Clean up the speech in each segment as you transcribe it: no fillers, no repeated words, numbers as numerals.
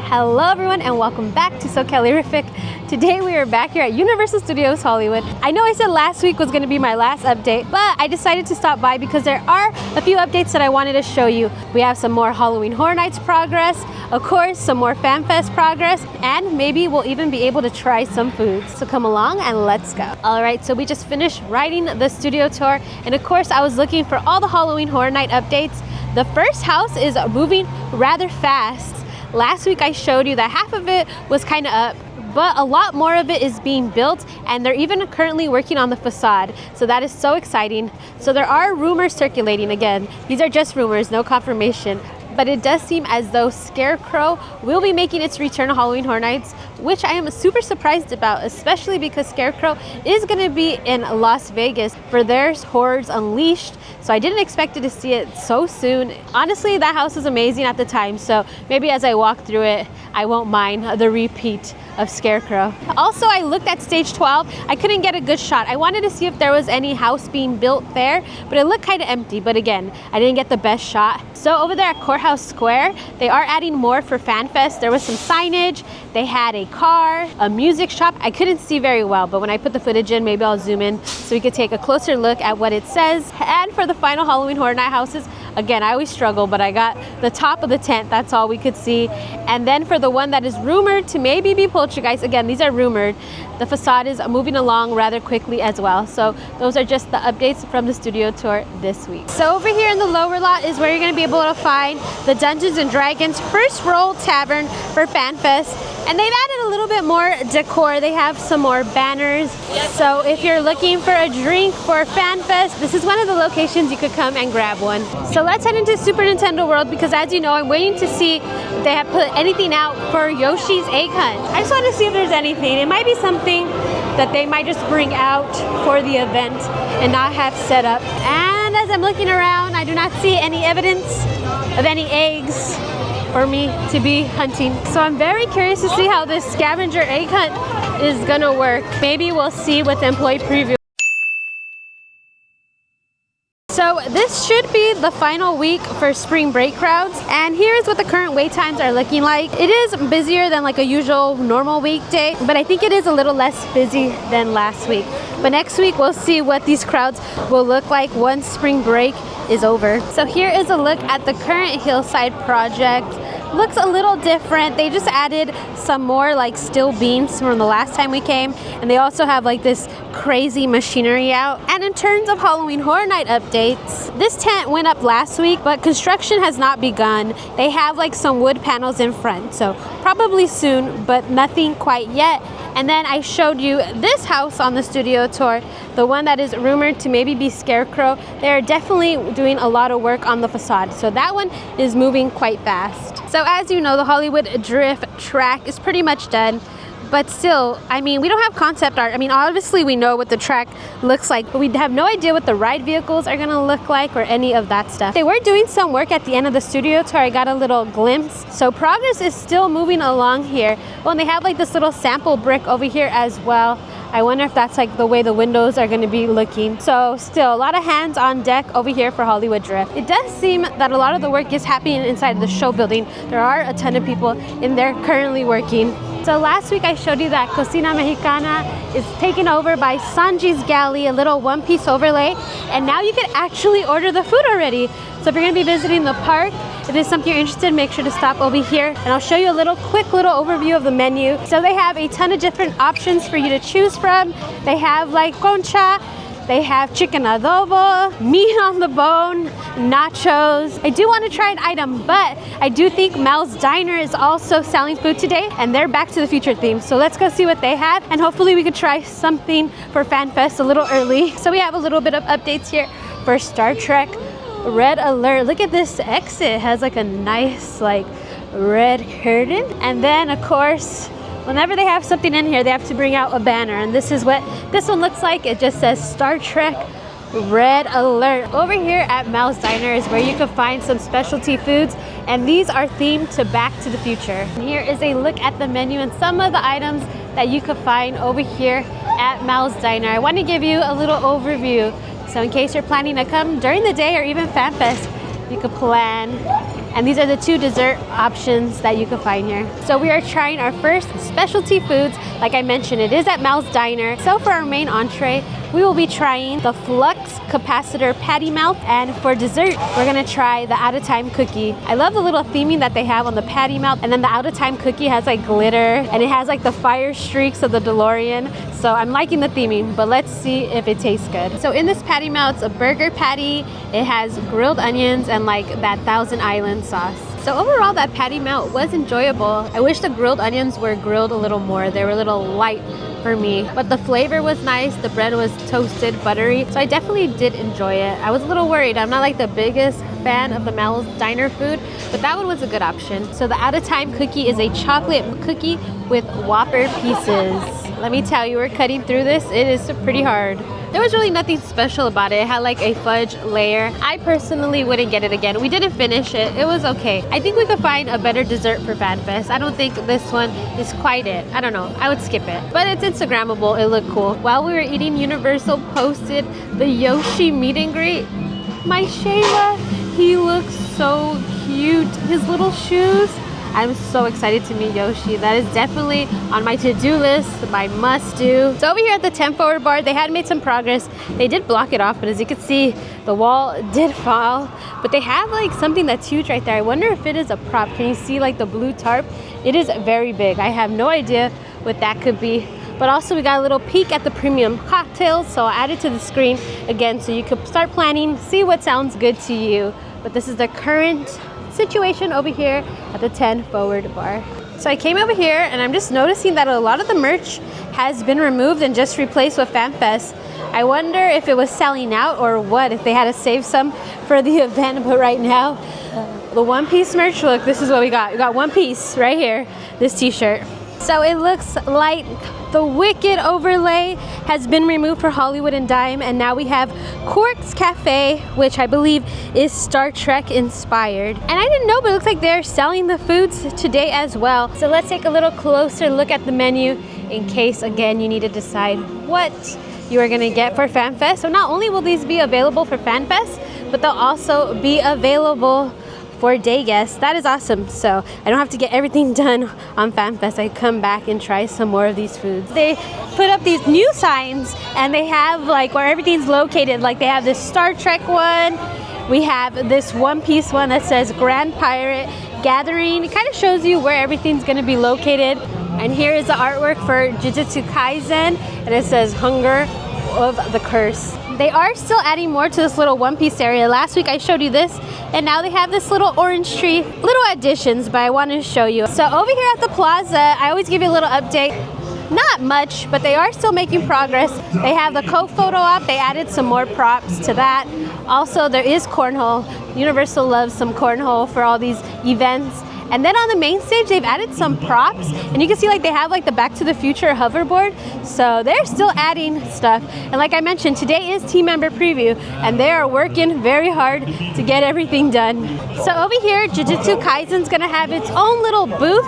Hello everyone and welcome back to So Kellerific. Today we are back here at Universal Studios Hollywood. I know I said last week was going to be my last update, but I decided to stop by because there are a few updates that I wanted to show you. We have some more Halloween Horror Nights progress, of course some more FanFest progress, and maybe we'll even be able to try some foods. So come along and let's go. Alright, so we just finished riding the studio tour, and of course I was looking for all the Halloween Horror Night updates. The first house is moving rather fast. Last week I showed you that half of it was kind of up, but a lot more of it is being built, and they're even currently working on the facade. So that is so exciting. So there are rumors circulating. Again, these are just rumors, no confirmation. But it does seem as though Scarecrow will be making its return to Halloween Horror Nights, which I am super surprised about, especially because Scarecrow is going to be in Las Vegas for their Horrors Unleashed. So I didn't expect to see it so soon. Honestly, that house was amazing at the time, so maybe as I walk through it, I won't mind the repeat of Scarecrow. Also, I looked at stage 12. I couldn't get a good shot. I wanted to see if there was any house being built there, but it looked kind of empty. But again, I didn't get the best shot. So over there at Courthouse Square, they are adding more for FanFest. There was some signage. They had a car, a music shop. I couldn't see very well, but when I put the footage in, maybe I'll zoom in so we could take a closer look at what it says. And for the final Halloween Horror Night houses, again, I always struggle, but I got the top of the tent. That's all we could see. And then for the one that is rumored to maybe be Poltergeist, again, these are rumored, the facade is moving along rather quickly as well. So those are just the updates from the studio tour this week. So over here in the lower lot is where you're going to be able to find the Dungeons and Dragons First Roll Tavern for FanFest. And they've added a little bit more decor. They have some more banners. So if you're looking for a drink for FanFest, this is one of the locations you could come and grab one. So let's head into Super Nintendo World because, as you know, I'm waiting to see if they have put anything out for Yoshi's Egg Hunt. I just want to see if there's anything. It might be something that they might just bring out for the event and not have set up. And as I'm looking around, I do not see any evidence of any eggs for me to be hunting. So I'm very curious to see how this scavenger egg hunt is gonna work. Maybe we'll see with the employee preview. So this should be the final week for spring break crowds, and here's what the current wait times are looking like. It is busier than like a usual normal weekday, but I think it is a little less busy than last week. But next week we'll see what these crowds will look like once spring break is over. So here is a look at the current Hillside project. Looks a little different. They just added some more like steel beams from the last time we came, and they also have like this crazy machinery out. And in terms of Halloween Horror Night updates, this tent went up last week, but construction has not begun. They have like some wood panels in front, so probably soon, but nothing quite yet. And then I showed you this house on the studio tour, the one that is rumored to maybe be Scarecrow. They're definitely doing a lot of work on the facade, so that one is moving quite fast. So as you know, the Hollywood Drift track is pretty much done, but still, I mean, we don't have concept art. I mean, obviously we know what the track looks like, but we have no idea what the ride vehicles are gonna look like or any of that stuff. They were doing some work at the end of the studio tour. I got a little glimpse. So progress is still moving along here. Well, and they have like this little sample brick over here as well. I wonder if that's like the way the windows are going to be looking. So still a lot of hands on deck over here for Hollywood Drift. It does seem that a lot of the work is happening inside the show building. There are a ton of people in there currently working. So last week I showed you that Cocina Mexicana is taken over by Sanji's Galley, a little one-piece overlay, and now you can actually order the food already. So if you're going to be visiting the park, if there's something you're interested in, make sure to stop over here and I'll show you a quick little overview of the menu. So they have a ton of different options for you to choose from. They have like concha, they have chicken adobo, meat on the bone, nachos. I do want to try an item, but I do think Mel's Diner is also selling food today, and they're Back to the Future theme. So let's go see what they have, and hopefully we could try something for FanFest a little early. So we have a little bit of updates here for Star Trek Red Alert. Look at this exit. It has like a nice like red curtain, and then of course whenever they have something in here, they have to bring out a banner, and this is what this one looks like. It just says Star Trek Red Alert. Over here at Mel's Diner is where you can find some specialty foods, and these are themed to Back to the Future. And here is a look at the menu and some of the items that you can find over here at Mel's Diner. I want to give you a little overview, so in case you're planning to come during the day or even FanFest, you could plan And these are the 2 dessert options that you can find here. So we are trying our first specialty foods. Like I mentioned, it is at Mal's Diner. So for our main entree, we will be trying the Flux Capacitor Patty Melt, and for dessert, we're gonna try the Out of Time cookie. I love the little theming that they have on the patty melt, and then the Out of Time cookie has like glitter, and it has like the fire streaks of the DeLorean. So I'm liking the theming, but let's see if it tastes good. So in this patty melt, it's a burger patty. It has grilled onions and like that Thousand Island sauce. So overall, that patty melt was enjoyable. I wish the grilled onions were grilled a little more. They were a little light for me, but the flavor was nice. The bread was toasted, buttery, so I definitely did enjoy it. I was a little worried. I'm not like the biggest fan of the Mal's Diner food, but that one was a good option. So the Out of Time cookie is a chocolate cookie with Whopper pieces. Let me tell you, we're cutting through this. It is pretty hard. There was really nothing special about it. It had like a fudge layer. I personally wouldn't get it again. We didn't finish it. It was okay. I think we could find a better dessert for FanFest. I don't think this one is quite it. I don't know. I would skip it. But it's Instagrammable. It looked cool. While we were eating, Universal posted the Yoshi meet and greet. My Shayla, he looks so cute. His little shoes. I'm so excited to meet Yoshi. That is definitely on my to-do list, my must-do. So over here at the 10 forward bar, they had made some progress. They did block it off, but as you can see, the wall did fall. But they have like something that's huge right there. I wonder if it is a prop. Can you see like the blue tarp? It is very big. I have no idea what that could be. But also we got a little peek at the premium cocktails. So I'll add it to the screen again so you could start planning, see what sounds good to you. But this is the current situation over here at the 10 forward bar. So I came over here and I'm just noticing that a lot of the merch has been removed and just replaced with FanFest. I wonder if it was selling out or what, if they had to save some for the event. But right now, the One Piece merch, look, this is what we got. We got One Piece right here, this t-shirt. So it looks like the Wicked overlay has been removed for Hollywood and Dime, and now we have Quark's Cafe, which I believe is Star Trek inspired. And I didn't know, but it looks like they're selling the foods today as well. So let's take a little closer look at the menu in case, again, you need to decide what you are gonna get for FanFest. So not only will these be available for FanFest, but they'll also be available for day guests. That is awesome. So I don't have to get everything done on FanFest. I come back and try some more of these foods. They put up these new signs and they have like where everything's located. Like they have this Star Trek one. We have this One Piece one that says Grand Pirate Gathering. It kind of shows you where everything's going to be located. And here is the artwork for Jujutsu Kaisen, and it says Hunger of the Curse. They are still adding more to this little One Piece area. Last week I showed you this, and now they have this little orange tree. Little additions, but I wanted to show you. So over here at the plaza, I always give you a little update. Not much, but they are still making progress. They have the Coke photo op. They added some more props to that. Also, there is cornhole. Universal loves some cornhole for all these events. And then on the main stage, they've added some props, and you can see like they have like the Back to the Future hoverboard. So they're still adding stuff. And like I mentioned, today is team member preview, and they are working very hard to get everything done. So over here, Jujutsu Kaisen's gonna have its own little booth,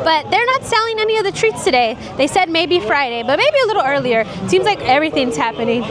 but they're not selling any of the treats today. They said maybe Friday, but maybe a little earlier. Seems like everything's happening.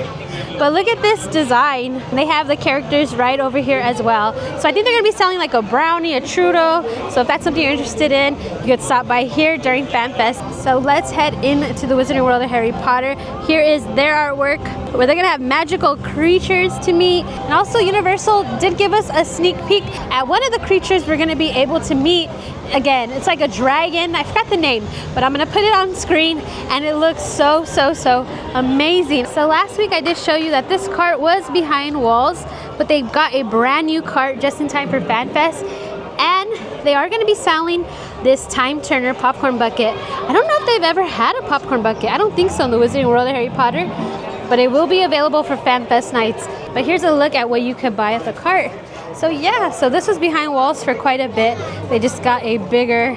But look at this design. They have the characters right over here as well. So I think they're gonna be selling like a brownie, a churro. So if that's something you're interested in, you could stop by here during FanFest. So let's head into the Wizarding World of Harry Potter. Here is their artwork, where they're gonna have magical creatures to meet. And also Universal did give us a sneak peek at one of the creatures we're gonna be able to meet. Again, it's like a dragon. I forgot the name, but I'm gonna put it on screen, and it looks so amazing. So last week I did show you that this cart was behind walls, but they've got a brand new cart just in time for FanFest, and they are gonna be selling this Time Turner popcorn bucket. I don't know if they've ever had a popcorn bucket. I don't think so in the Wizarding World of Harry Potter, but it will be available for FanFest nights. But here's a look at what you could buy at the cart. So yeah, so this was behind walls for quite a bit. They just got a bigger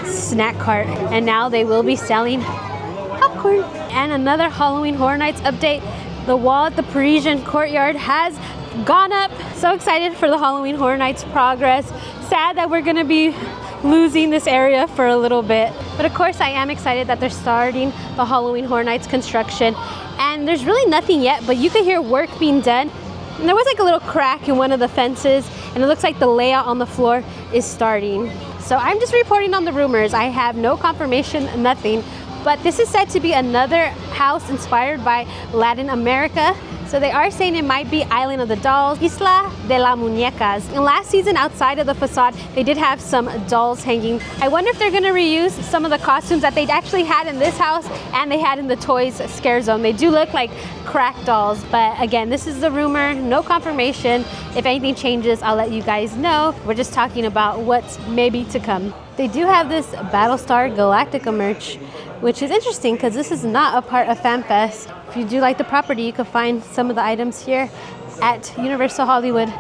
snack cart, and now they will be selling popcorn. And another Halloween Horror Nights update. The wall at the Parisian Courtyard has gone up. So excited for the Halloween Horror Nights progress. Sad that we're gonna be losing this area for a little bit. But of course I am excited that they're starting the Halloween Horror Nights construction. And there's really nothing yet, but you can hear work being done. And there was like a little crack in one of the fences, and it looks like the layout on the floor is starting. So I'm just reporting on the rumors. I have no confirmation, nothing. But this is said to be another house inspired by Latin America. So they are saying it might be Island of the Dolls, Isla de las Muñecas. And last season, outside of the facade, they did have some dolls hanging. I wonder if they're gonna reuse some of the costumes that they actually had in this house and they had in the Toys Scare Zone. They do look like cracked dolls, but again, this is the rumor, no confirmation. If anything changes, I'll let you guys know. We're just talking about what's maybe to come. They do have this Battlestar Galactica merch, which is interesting because this is not a part of FanFest. If you do like the property, you can find some of the items here at Universal Hollywood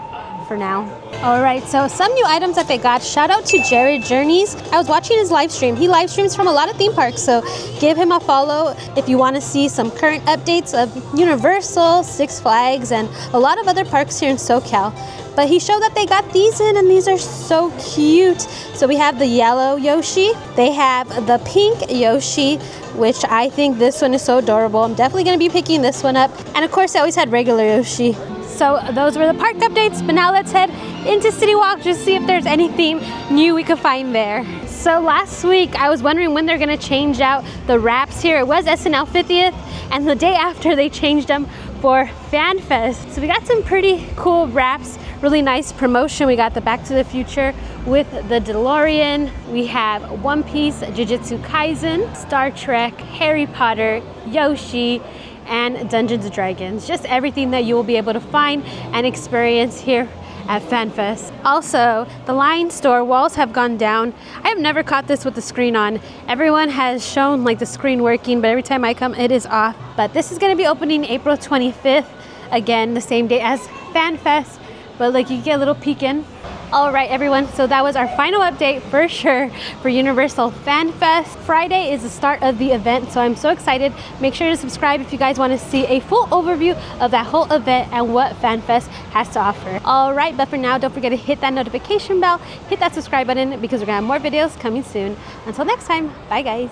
for now. All right, so some new items that they got. Shout out to Jerrod Journeys. I was watching his live stream. He live streams from a lot of theme parks, so give him a follow if you want to see some current updates of Universal, Six Flags, and a lot of other parks here in SoCal. But he showed that they got these in, and these are so cute. So we have the yellow Yoshi. They have the pink Yoshi, which I think this one is so adorable. I'm definitely going to be picking this one up. And of course, I always had regular Yoshi. So those were the park updates, but now let's head into CityWalk just see if there's anything new we could find there. So last week, I was wondering when they're going to change out the wraps here. It was SNL 50th, and the day after they changed them for FanFest. So we got some pretty cool wraps, really nice promotion. We got the Back to the Future with the DeLorean. We have One Piece, Jujutsu Kaisen, Star Trek, Harry Potter, Yoshi, and Dungeons & Dragons. Just everything that you will be able to find and experience here at FanFest. Also, the line store walls have gone down. I have never caught this with the screen on. Everyone has shown like the screen working, but every time I come, it is off. But this is gonna be opening April 25th. Again, the same day as FanFest, but like you get a little peek in. All right, everyone, so that was our final update for sure for Universal FanFest. Friday is the start of the event, so I'm so excited. Make sure to subscribe if you guys want to see a full overview of that whole event and what FanFest has to offer. All right, but for now, don't forget to hit that notification bell, hit that subscribe button because we're gonna have more videos coming soon. Until next time, bye guys.